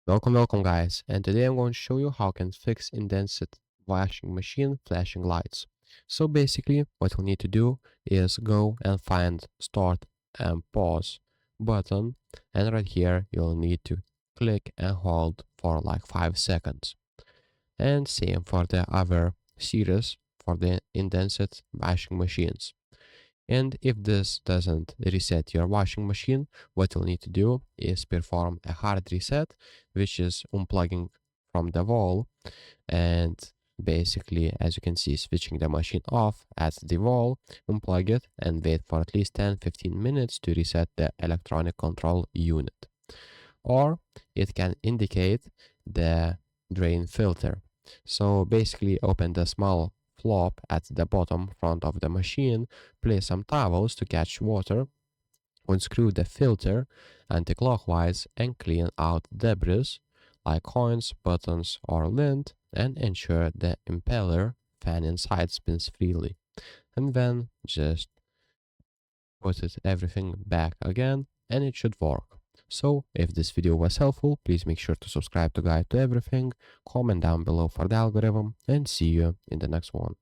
Welcome guys, and today I'm going to show you how I can fix Indesit washing machine flashing lights. So basically what you'll need to do is go and find start and pause button, and right here you'll need to click and hold for like 5 seconds. And same for the other series for the Indesit washing machines. And if this doesn't reset your washing machine, what you'll need to do is perform a hard reset, which is unplugging from the wall and basically, as you can see, switching the machine off at the wall, unplug it and wait for at least 10-15 minutes to reset the electronic control unit. Or it can indicate the drain filter. So basically open the small flop at the bottom front of the machine, place some towels to catch water, unscrew the filter anti-clockwise and clean out debris like coins, buttons or lint, and ensure the impeller fan inside spins freely. And then just put it everything back again and it should work. So if this video was helpful, please make sure to subscribe to Guide to Everything, comment down below for the algorithm, and see you in the next one.